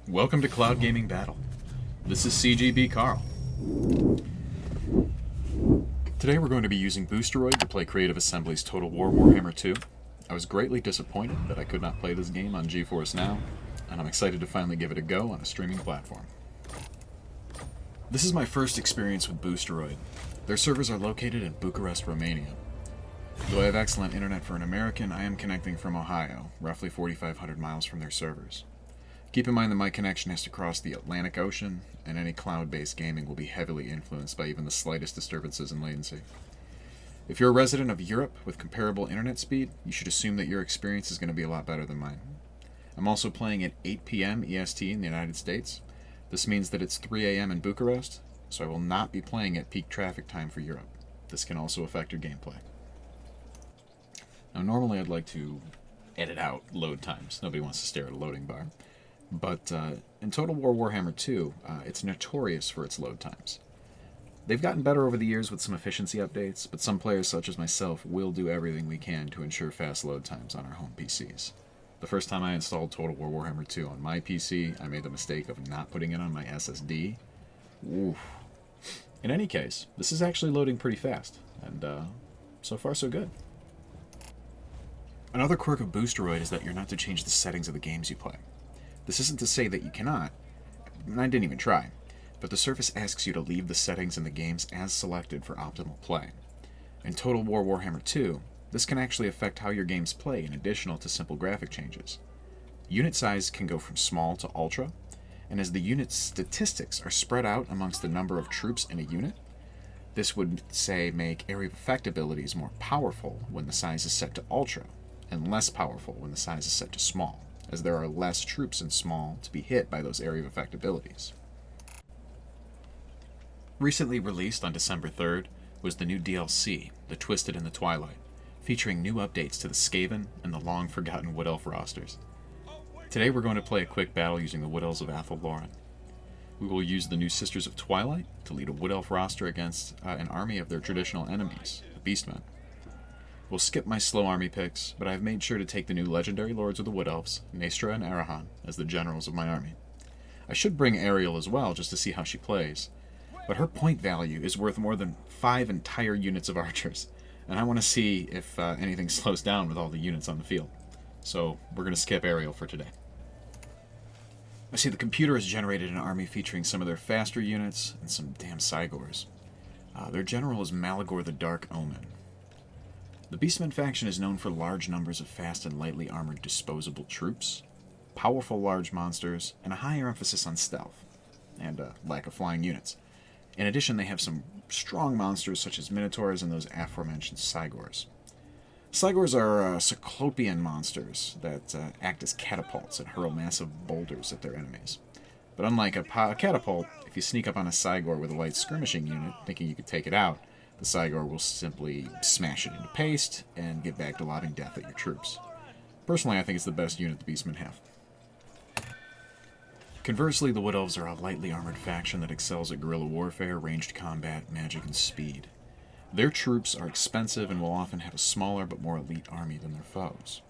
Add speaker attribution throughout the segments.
Speaker 1: Welcome to Cloud Gaming Battle. This is CGB Carl. Today we're going to be using Boosteroid to play Creative Assembly's Total War Warhammer II. I was greatly disappointed that I could not play this game on GeForce Now, and I'm excited to finally give it a go on a streaming platform. This is my first experience with Boosteroid. Their servers are located in Bucharest, Romania. Though I have excellent internet for an American, I am connecting from Ohio, roughly 4,500 miles from their servers. Keep in mind that my connection has to cross the Atlantic Ocean, and any cloud-based gaming will be heavily influenced by even the slightest disturbances in latency. If you're a resident of Europe with comparable internet speed, you should assume that your experience is going to be a lot better than mine. I'm also playing at 8 p.m. EST in the United States. This means that it's 3 a.m. in Bucharest, so I will not be playing at peak traffic time for Europe. This can also affect your gameplay. Now, normally I'd like to edit out load times. Nobody wants to stare at a loading bar. But in Total War Warhammer II, it's notorious for its load times. They've gotten better over the years with some efficiency updates, but some players such as myself will do everything we can to ensure fast load times on our home PCs. The first time I installed Total War Warhammer II on my PC, I made the mistake of not putting it on my SSD. Oof. In any case, this is actually loading pretty fast, and so far so good. Another quirk of Boosteroid is that you're not to change the settings of the games you play. This isn't to say that you cannot, and I didn't even try, but the service asks you to leave the settings in the games as selected for optimal play. In Total War Warhammer 2, this can actually affect how your games play in addition to simple graphic changes. Unit size can go from small to ultra, and as the unit's statistics are spread out amongst the number of troops in a unit, this would, say, make area of effect abilities more powerful when the size is set to ultra, and less powerful when the size is set to small, as there are less troops in small to be hit by those area of effect abilities. Recently released on December 3rd was the new DLC, The Twisted in the Twilight, featuring new updates to the Skaven and the long-forgotten Wood Elf rosters. Today we're going to play a quick battle using the Wood Elves of Athelloren. We will use the new Sisters of Twilight to lead a Wood Elf roster against an army of their traditional enemies, the Beastmen. We'll skip my slow army picks, but I've made sure to take the new legendary lords of the Wood Elves, Naestra and Arahan, as the generals of my army. I should bring Ariel as well, just to see how she plays, but her point value is worth more than 5 entire units of archers, and I want to see if anything slows down with all the units on the field. So we're going to skip Ariel for today. I see the computer has generated an army featuring some of their faster units and some damn Cygors. Their general is Malagor the Dark Omen. The Beastmen faction is known for large numbers of fast and lightly armored disposable troops, powerful large monsters, and a higher emphasis on stealth, and a lack of flying units. In addition, they have some strong monsters such as Minotaurs and those aforementioned Cygors. Cygors are Cyclopean monsters that act as catapults and hurl massive boulders at their enemies. But unlike a catapult, if you sneak up on a Cygor with a light skirmishing unit, thinking you could take it out, the Cygor will simply smash it into paste and get back to lobbing death at your troops. Personally, I think it's the best unit the Beastmen have. Conversely, the Wood Elves are a lightly armored faction that excels at guerrilla warfare, ranged combat, magic, and speed. Their troops are expensive and will often have a smaller but more elite army than their foes.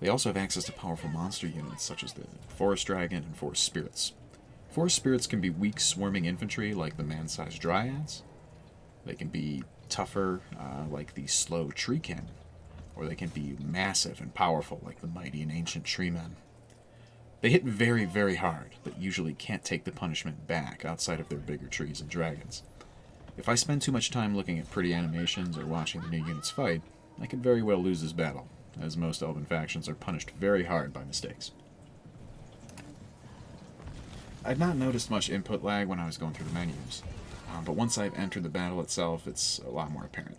Speaker 1: They also have access to powerful monster units such as the Forest Dragon and Forest Spirits. Forest Spirits can be weak swarming infantry like the man-sized Dryads. They can be tougher like the slow Treekin, or they can be massive and powerful like the mighty and ancient Treemen. They hit very, very hard, but usually can't take the punishment back outside of their bigger trees and dragons. If I spend too much time looking at pretty animations or watching the new units fight, I could very well lose this battle, as most elven factions are punished very hard by mistakes. I'd not noticed much input lag when I was going through the menus, but once I've entered the battle itself, it's a lot more apparent.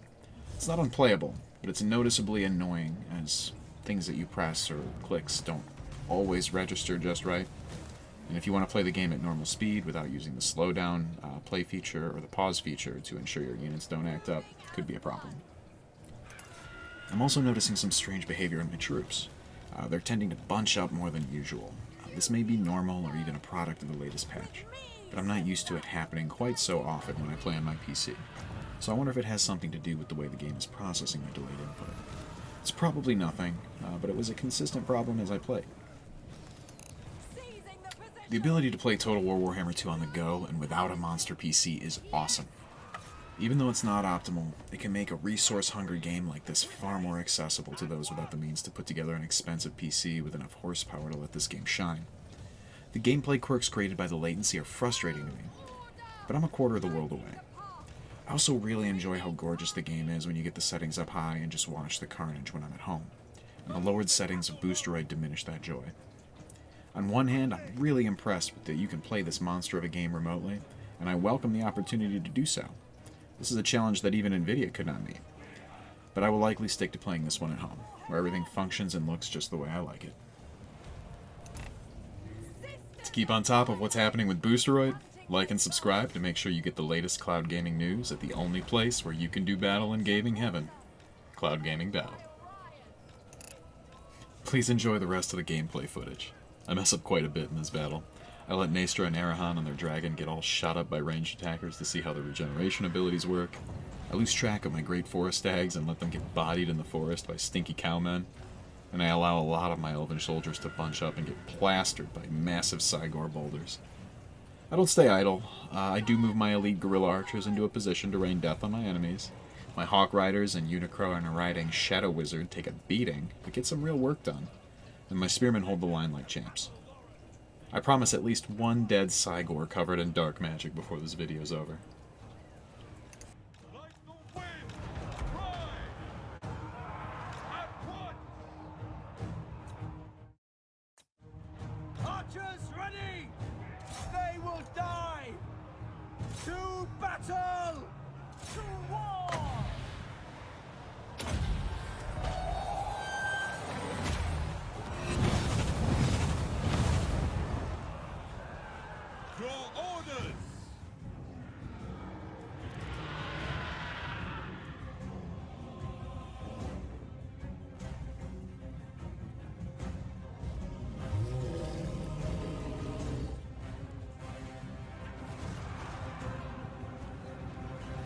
Speaker 1: It's not unplayable, but it's noticeably annoying, as things that you press or clicks don't always register just right. And if you want to play the game at normal speed without using the slowdown play feature or the pause feature to ensure your units don't act up, it could be a problem. I'm also noticing some strange behavior in my troops. They're tending to bunch up more than usual. This may be normal or even a product of the latest patch, but I'm not used to it happening quite so often when I play on my PC. So I wonder if it has something to do with the way the game is processing my delayed input. It's probably nothing, but it was a consistent problem as I played. The ability to play Total War Warhammer 2 on the go and without a monster PC is awesome. Even though it's not optimal, it can make a resource-hungry game like this far more accessible to those without the means to put together an expensive PC with enough horsepower to let this game shine. The gameplay quirks created by the Latency are frustrating to me, but I'm a quarter of the world away. I also really enjoy how gorgeous the game is when you get the settings up high and just watch the carnage when I'm at home, and the lowered settings of Boosteroid diminish that joy. On one hand, I'm really impressed that you can play this monster of a game remotely, and I welcome the opportunity to do so. This is a challenge that even Nvidia could not meet. But I will likely stick to playing this one at home, where everything functions and looks just the way I like it. To keep on top of what's happening with Boosteroid, like and subscribe to make sure you get the latest cloud gaming news at the only place where you can do battle in gaming heaven, Cloud Gaming Battle. Please enjoy the rest of the gameplay footage. I mess up quite a bit in this battle. I let Nastra and Arahan and their dragon get all shot up by ranged attackers to see how their regeneration abilities work. I lose track of my great forest stags and let them get bodied in the forest by stinky cowmen. And I allow a lot of my elven soldiers to bunch up and get plastered by massive Cygor boulders. I don't stay idle. I do move my elite guerrilla archers into a position to rain death on my enemies. My Hawk Riders and Unicro and a riding Shadow Wizard take a beating, but get some real work done. And my spearmen hold the line like champs. I promise at least one dead Cygor covered in dark magic before this video's over.
Speaker 2: Archers ready! They will die! To battle! To war! Your orders!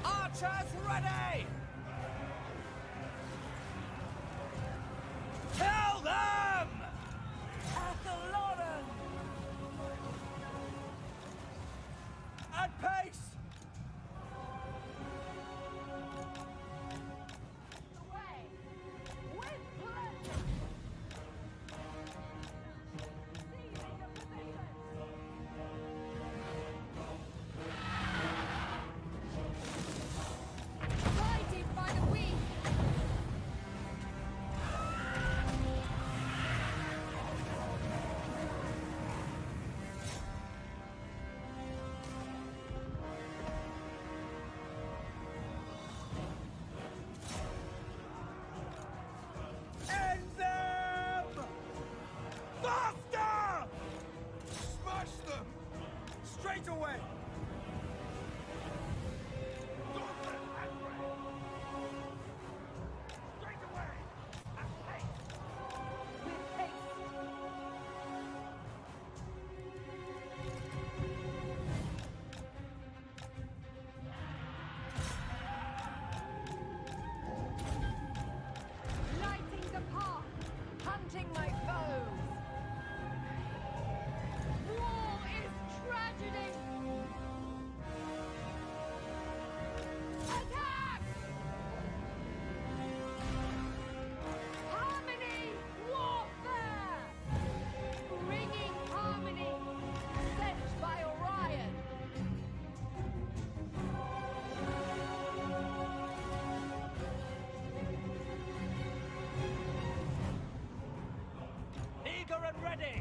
Speaker 2: Archers ready! Kill them! Athalodon! At pace! Away! With pleasure! Seizing the position! Guided by the wind! End them! Faster! Smash them! Straight away! Straight away! At pace! With haste! Lighting the path, hunting my foes. War is tragedy. Attack! Harmony, warfare. Bringing harmony, sent by Orion. Eager and ready!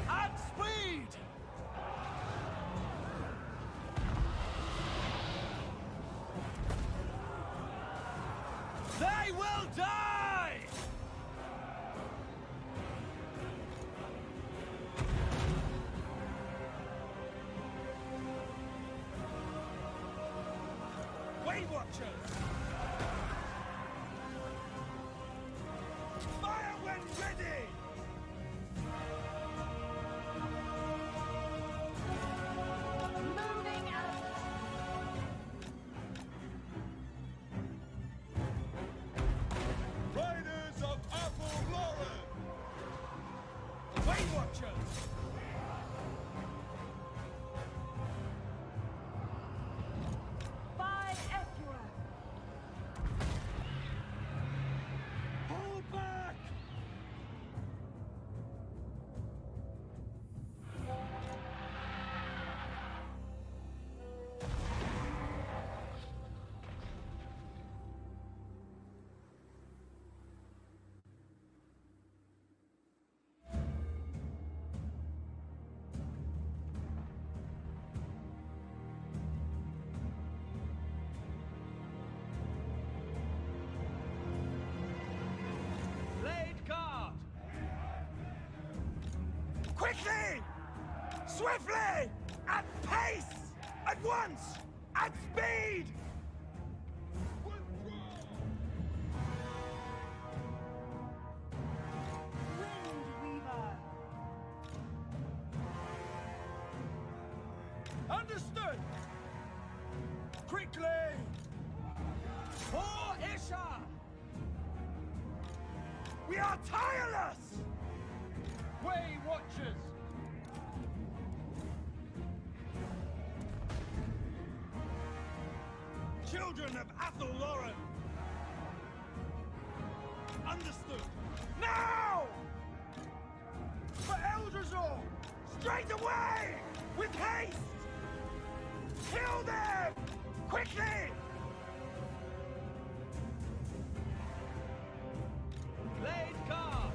Speaker 2: At speed! They will die! Weight Watchers! Fire when ready! Moving out! Riders of Apple Lauren! Weight Watchers! Quickly! Swiftly! At pace! At once! At speed!
Speaker 3: Wind Weaver!
Speaker 2: Understood! Quickly! For Isha! We are tireless! Way Watchers! Children of Athel Lauren! Understood! Now! For Eldrazor! Straight away! With haste! Kill them! Quickly! Blade Car!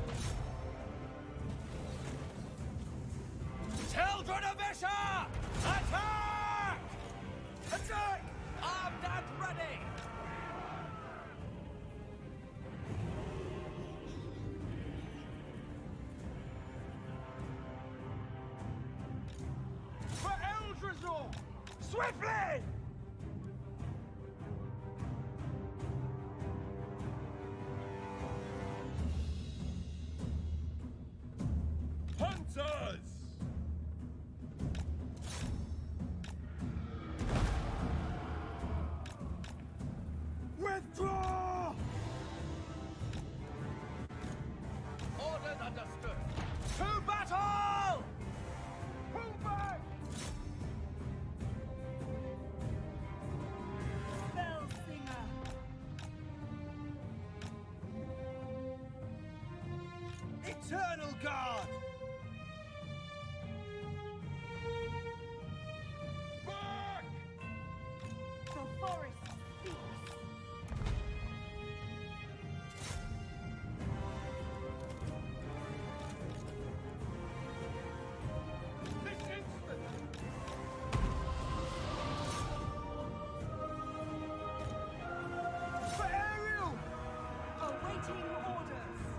Speaker 2: Children of Isha! Attack! Attack! Armed and ready! For Eldrazor! Swiftly! Hunters! Withdraw! Orders understood. To battle! Pull back!
Speaker 3: Spellsinger!
Speaker 2: Eternal Guard! Back!
Speaker 3: The forest speaks!
Speaker 2: This instant! For Ariel!
Speaker 3: Awaiting orders!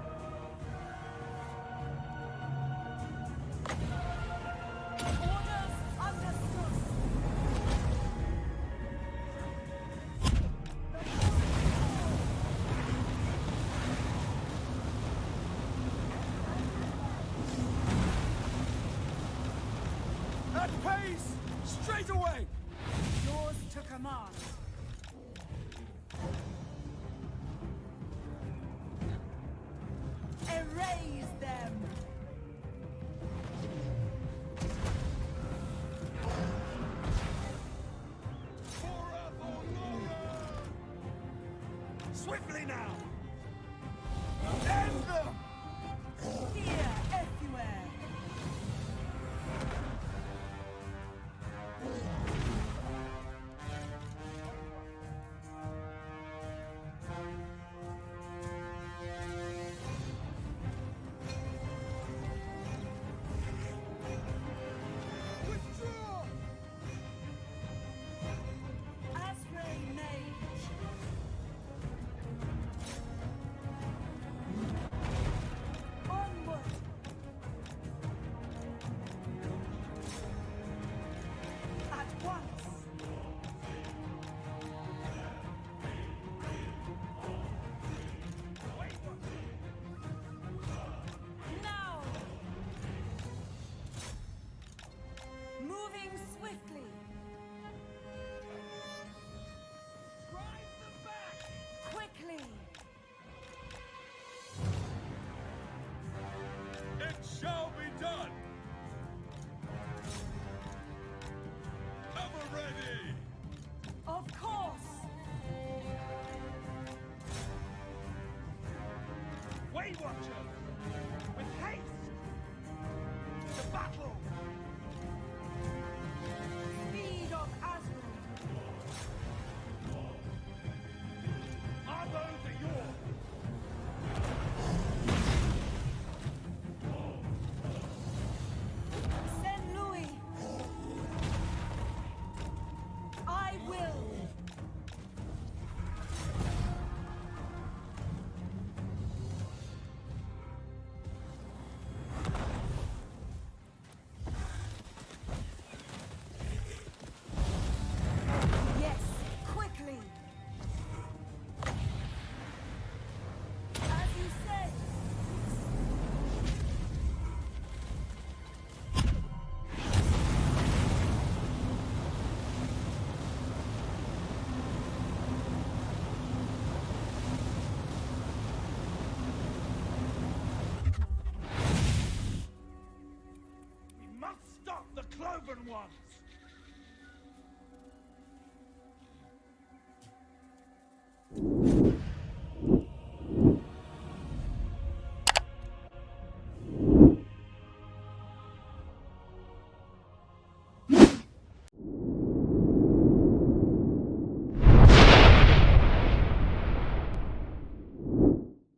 Speaker 3: Orders understood!
Speaker 2: At pace! Straight away!
Speaker 3: Yours to command! Erase them!
Speaker 2: Swiftly now! End them!
Speaker 3: Fear everywhere!
Speaker 2: Withdraw!
Speaker 3: Asray Mage!
Speaker 2: ones!